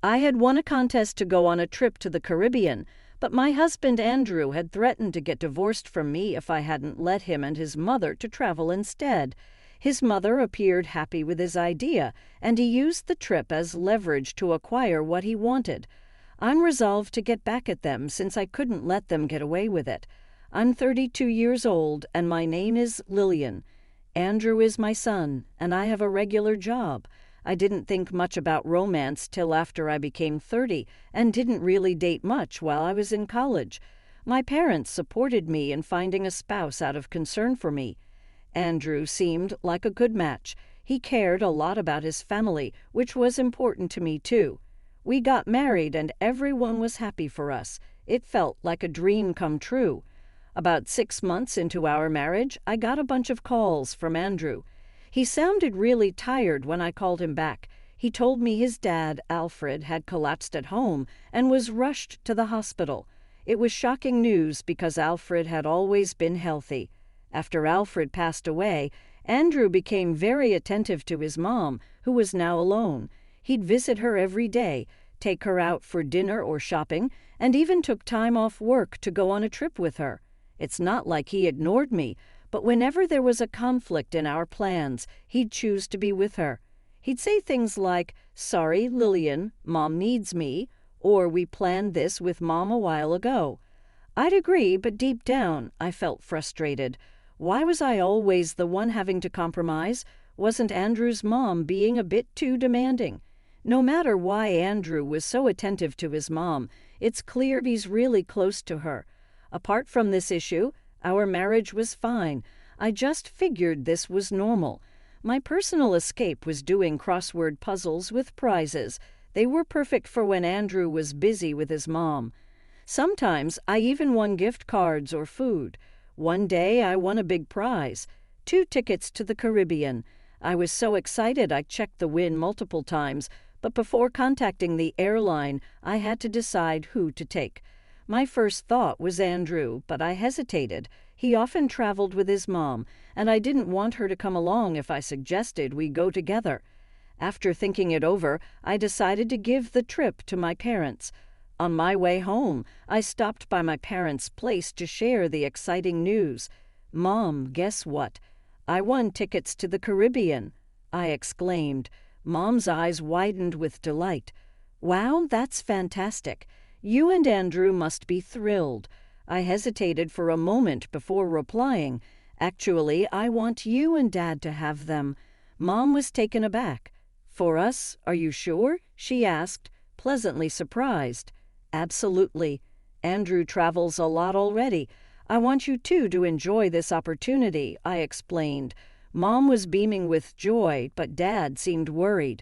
I had won a contest to go on a trip to the Caribbean, but my husband Andrew had threatened to get divorced from me if I hadn't let him and his mother to travel instead. His mother appeared happy with his idea, and he used the trip as leverage to acquire what he wanted. I'm resolved to get back at them since I couldn't let them get away with it. I'm 32 years old, and my name is Lillian. Andrew is my son, and I have a regular job. I didn't think much about romance till after I became 30, and didn't really date much while I was in college. My parents supported me in finding a spouse out of concern for me. Andrew seemed like a good match. He cared a lot about his family, which was important to me too. We got married and everyone was happy for us. It felt like a dream come true. About 6 months into our marriage, I got a bunch of calls from Andrew. He sounded really tired when I called him back. He told me his dad, Alfred, had collapsed at home and was rushed to the hospital. It was shocking news because Alfred had always been healthy. After Alfred passed away, Andrew became very attentive to his mom, who was now alone. He'd visit her every day, take her out for dinner or shopping, and even took time off work to go on a trip with her. It's not like he ignored me, but whenever there was a conflict in our plans, he'd choose to be with her. He'd say things like, "Sorry, Lillian, Mom needs me," or "We planned this with Mom a while ago." I'd agree, but deep down, I felt frustrated. Why was I always the one having to compromise? Wasn't Andrew's mom being a bit too demanding? No matter why Andrew was so attentive to his mom, it's clear he's really close to her. Apart from this issue, our marriage was fine. I just figured this was normal. My personal escape was doing crossword puzzles with prizes. They were perfect for when Andrew was busy with his mom. Sometimes I even won gift cards or food. One day I won a big prize, 2 tickets to the Caribbean. I was so excited I checked the win multiple times, but before contacting the airline, I had to decide who to take. My first thought was Andrew, but I hesitated. He often traveled with his mom, and I didn't want her to come along if I suggested we go together. After thinking it over, I decided to give the trip to my parents. On my way home, I stopped by my parents' place to share the exciting news. "Mom, guess what? I won tickets to the Caribbean," I exclaimed. Mom's eyes widened with delight. "Wow, that's fantastic. You and Andrew must be thrilled." I hesitated for a moment before replying. "Actually, I want you and Dad to have them." Mom was taken aback. "For us, are you sure?" she asked, pleasantly surprised. "Absolutely. Andrew travels a lot already. I want you two to enjoy this opportunity," I explained. Mom was beaming with joy, but Dad seemed worried.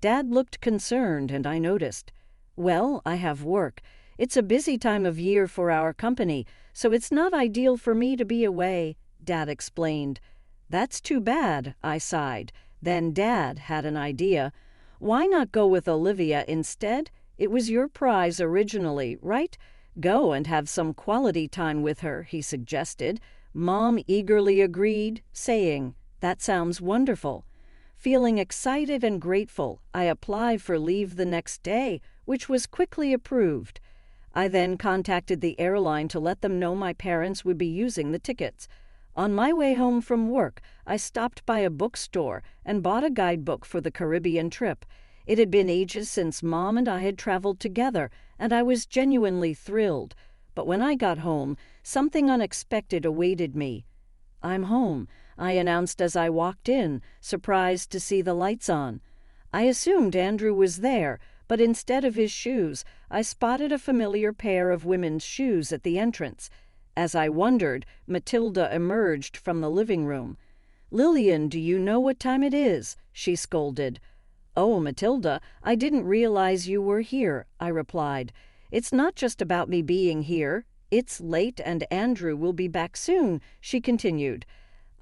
Dad looked concerned, and I noticed. "Well, I have work. It's a busy time of year for our company, so it's not ideal for me to be away," Dad explained. "That's too bad," I sighed. Then Dad had an idea. "Why not go with Olivia instead? It was your prize originally, right? Go and have some quality time with her," he suggested. Mom eagerly agreed, saying, "That sounds wonderful." Feeling excited and grateful, I applied for leave the next day, which was quickly approved. I then contacted the airline to let them know my parents would be using the tickets. On my way home from work, I stopped by a bookstore and bought a guidebook for the Caribbean trip. It had been ages since Mom and I had traveled together, and I was genuinely thrilled. But when I got home, something unexpected awaited me. "I'm home," I announced as I walked in, surprised to see the lights on. I assumed Andrew was there, but instead of his shoes, I spotted a familiar pair of women's shoes at the entrance. As I wondered, Matilda emerged from the living room. "Lillian, do you know what time it is?" she scolded. "Oh, Matilda, I didn't realize you were here," I replied. "It's not just about me being here. It's late and Andrew will be back soon," she continued.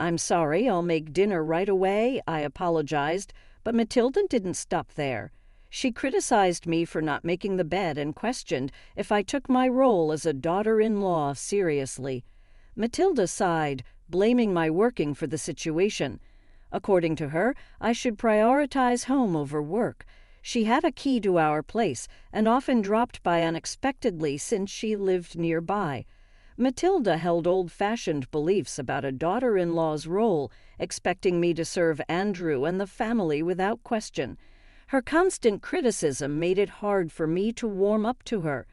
"I'm sorry, I'll make dinner right away," I apologized, but Matilda didn't stop there. She criticized me for not making the bed and questioned if I took my role as a daughter-in-law seriously. Matilda sighed, blaming my working for the situation. According to her, I should prioritize home over work. She had a key to our place and often dropped by unexpectedly since she lived nearby. Matilda held old-fashioned beliefs about a daughter-in-law's role, expecting me to serve Andrew and the family without question. Her constant criticism made it hard for me to warm up to her.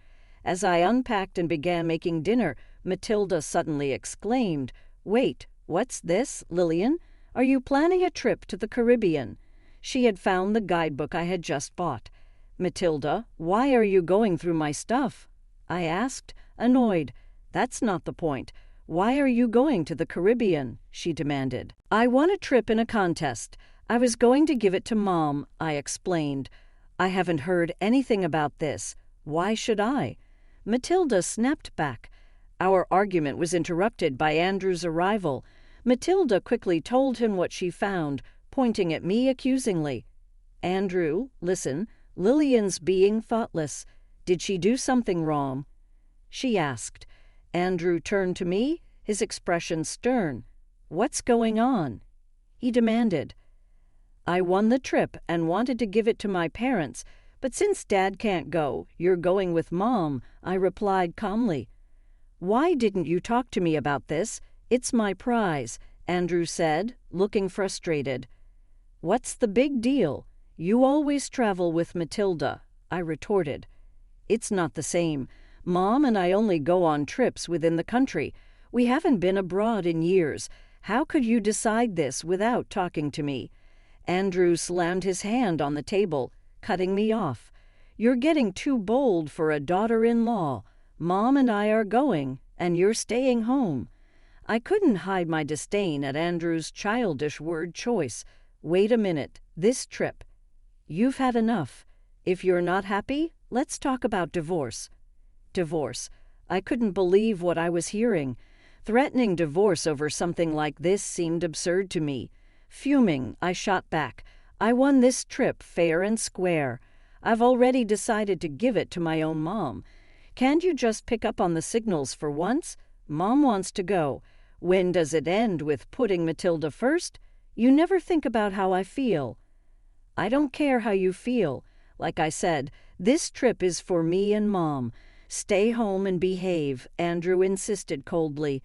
As I unpacked and began making dinner, Matilda suddenly exclaimed, "Wait, what's this, Lillian? Are you planning a trip to the Caribbean?" She had found the guidebook I had just bought. "Matilda, why are you going through my stuff?" I asked, annoyed. "That's not the point. Why are you going to the Caribbean?" she demanded. "I won a trip in a contest. I was going to give it to Mom," I explained. "I haven't heard anything about this. Why should I?" Matilda snapped back. Our argument was interrupted by Andrew's arrival. Matilda quickly told him what she found, pointing at me accusingly. "Andrew, listen, Lillian's being thoughtless. Did she do something wrong?" she asked. Andrew turned to me, his expression stern. "What's going on?" he demanded. "I won the trip and wanted to give it to my parents, but since Dad can't go, you're going with Mom," I replied calmly. "Why didn't you talk to me about this? It's my prize," Andrew said, looking frustrated. "What's the big deal? You always travel with Matilda," I retorted. "It's not the same. Mom and I only go on trips within the country. We haven't been abroad in years. How could you decide this without talking to me?" Andrew slammed his hand on the table, cutting me off. "You're getting too bold for a daughter-in-law. Mom and I are going, and you're staying home." I couldn't hide my disdain at Andrew's childish word choice. "Wait a minute. This trip. You've had enough. If you're not happy, let's talk about divorce." Divorce. I couldn't believe what I was hearing. Threatening divorce over something like this seemed absurd to me. Fuming, I shot back. "I won this trip fair and square. I've already decided to give it to my own mom. Can't you just pick up on the signals for once? Mom wants to go. When does it end with putting Matilda first? You never think about how I feel." "I don't care how you feel. Like I said, this trip is for me and Mom. Stay home and behave," Andrew insisted coldly.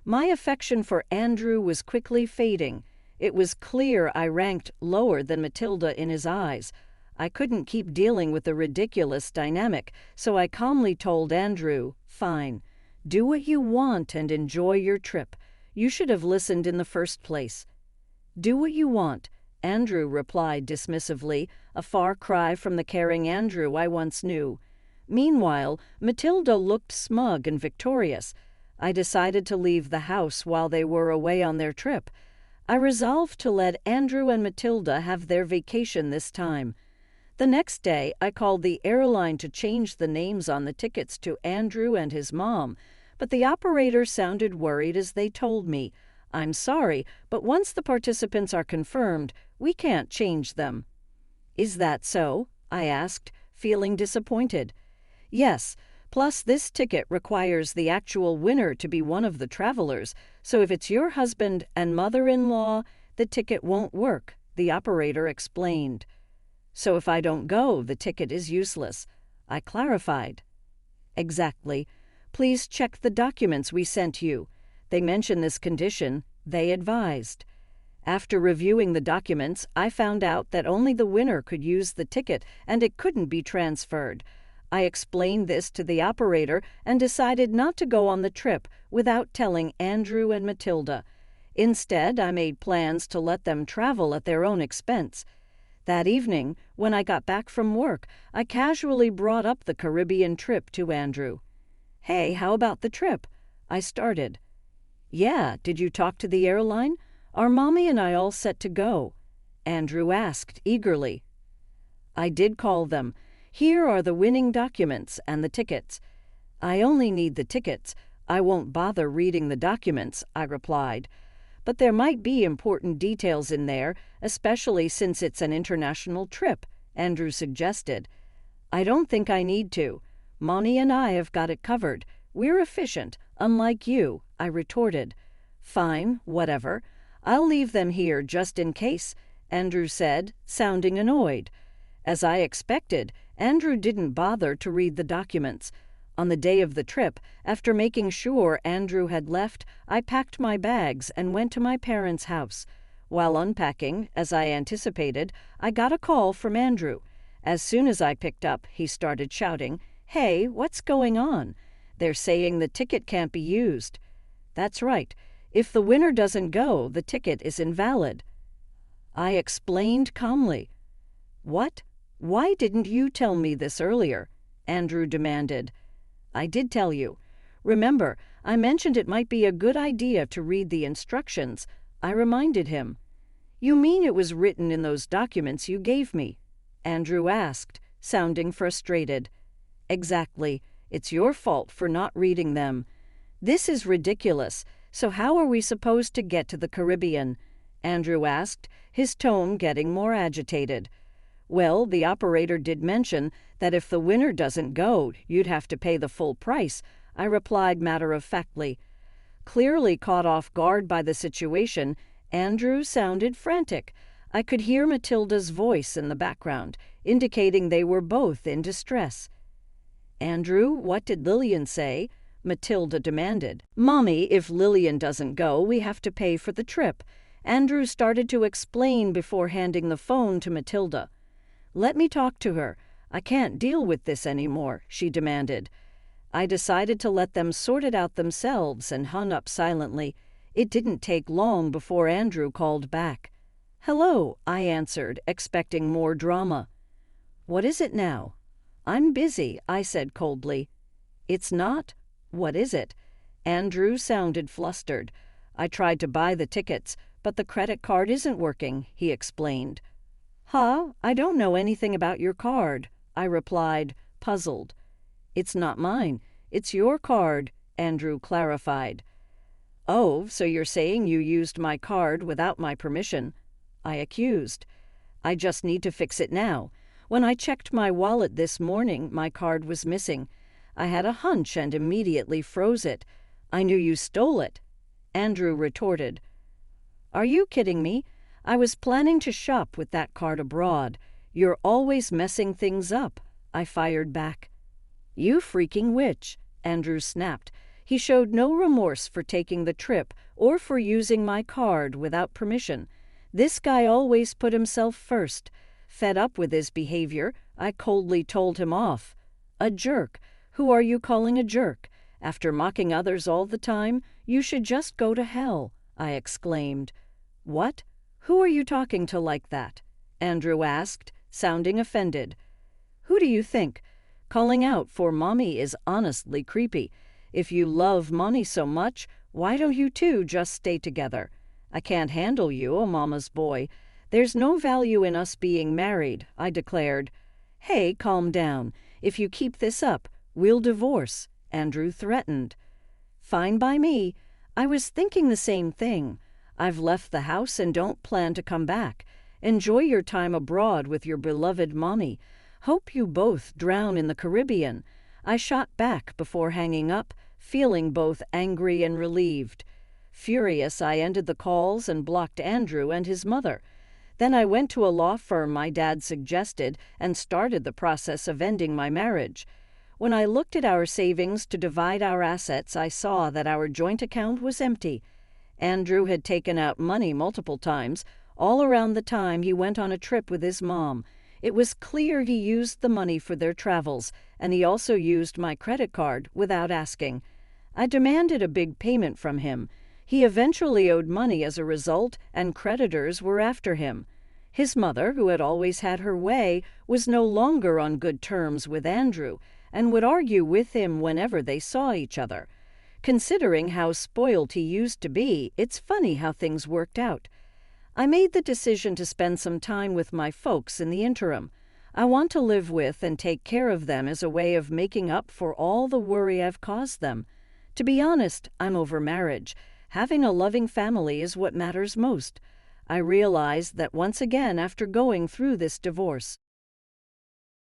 My affection for Andrew was quickly fading. It was clear I ranked lower than Matilda in his eyes. I couldn't keep dealing with the ridiculous dynamic, so I calmly told Andrew, "Fine. Do what you want and enjoy your trip. You should have listened in the first place." "Do what you want," Andrew replied dismissively, a far cry from the caring Andrew I once knew. Meanwhile, Matilda looked smug and victorious. I decided to leave the house while they were away on their trip. I resolved to let Andrew and Matilda have their vacation this time. The next day, I called the airline to change the names on the tickets to Andrew and his mom, but the operator sounded worried as they told me, "I'm sorry, but once the participants are confirmed, we can't change them." "Is that so?" I asked, feeling disappointed. "Yes. Plus, this ticket requires the actual winner to be one of the travelers, so if it's your husband and mother-in-law, the ticket won't work," the operator explained. "So if I don't go, the ticket is useless," I clarified. "Exactly. Please check the documents we sent you. They mention this condition," they advised. After reviewing the documents, I found out that only the winner could use the ticket and it couldn't be transferred. I explained this to the operator and decided not to go on the trip without telling Andrew and Matilda. Instead, I made plans to let them travel at their own expense. That evening, when I got back from work, I casually brought up the Caribbean trip to Andrew. "Hey, how about the trip?" I started. "Yeah, did you talk to the airline? Are Mommy and I all set to go?" Andrew asked eagerly. "I did call them. Here are the winning documents and the tickets." "I only need the tickets. I won't bother reading the documents," I replied. "But there might be important details in there, especially since it's an international trip," Andrew suggested. "I don't think I need to. Mommy and I have got it covered. We're efficient, unlike you," I retorted. "Fine, whatever. I'll leave them here just in case," Andrew said, sounding annoyed. As I expected, Andrew didn't bother to read the documents. On the day of the trip, after making sure Andrew had left, I packed my bags and went to my parents' house. While unpacking, as I anticipated, I got a call from Andrew. As soon as I picked up, he started shouting, "Hey, what's going on? They're saying the ticket can't be used." "That's right. If the winner doesn't go, the ticket is invalid." I explained calmly. "What? Why didn't you tell me this earlier?" Andrew demanded. "I did tell you. Remember, I mentioned it might be a good idea to read the instructions," I reminded him. "You mean it was written in those documents you gave me?" Andrew asked, sounding frustrated. "Exactly. It's your fault for not reading them." "This is ridiculous. So how are we supposed to get to the Caribbean?" Andrew asked, his tone getting more agitated. "Well, the operator did mention that if the winner doesn't go, you'd have to pay the full price," I replied matter-of-factly. Clearly caught off guard by the situation, Andrew sounded frantic. I could hear Matilda's voice in the background, indicating they were both in distress. "Andrew, what did Lillian say?" Matilda demanded. "Mommy, if Lillian doesn't go, we have to pay for the trip." Andrew started to explain before handing the phone to Matilda. "Let me talk to her. I can't deal with this anymore," she demanded. I decided to let them sort it out themselves and hung up silently. It didn't take long before Andrew called back. "Hello," I answered, expecting more drama. "What is it now?" "I'm busy," I said coldly. "It's not? What is it?" Andrew sounded flustered. "I tried to buy the tickets, but the credit card isn't working," he explained. "Huh? I don't know anything about your card," I replied, puzzled. "It's not mine. It's your card," Andrew clarified. "Oh, so you're saying you used my card without my permission?" I accused. "I just need to fix it now. When I checked my wallet this morning, my card was missing. I had a hunch and immediately froze it. I knew you stole it," Andrew retorted. "Are you kidding me? I was planning to shop with that card abroad. You're always messing things up," I fired back. "You freaking witch," Andrew snapped. He showed no remorse for taking the trip or for using my card without permission. This guy always put himself first. Fed up with his behavior, I coldly told him off. "A jerk? Who are you calling a jerk? After mocking others all the time, you should just go to hell," I exclaimed. "What? Who are you talking to like that?" Andrew asked, sounding offended. "Who do you think? Calling out for Mommy is honestly creepy. If you love Mommy so much, why don't you two just stay together? I can't handle you, a mama's boy. There's no value in us being married," I declared. "Hey, calm down. If you keep this up, we'll divorce," Andrew threatened. "Fine by me. I was thinking the same thing. I've left the house and don't plan to come back. Enjoy your time abroad with your beloved Mommy. Hope you both drown in the Caribbean." I shot back before hanging up, feeling both angry and relieved. Furious, I ended the calls and blocked Andrew and his mother. Then I went to a law firm my dad suggested and started the process of ending my marriage. When I looked at our savings to divide our assets, I saw that our joint account was empty. Andrew had taken out money multiple times, all around the time he went on a trip with his mom. It was clear he used the money for their travels, and he also used my credit card without asking. I demanded a big payment from him. He eventually owed money as a result, and creditors were after him. His mother, who had always had her way, was no longer on good terms with Andrew, and would argue with him whenever they saw each other. Considering how spoiled he used to be, it's funny how things worked out. I made the decision to spend some time with my folks in the interim. I want to live with and take care of them as a way of making up for all the worry I've caused them. To be honest, I'm over marriage. Having a loving family is what matters most. I realized that once again after going through this divorce.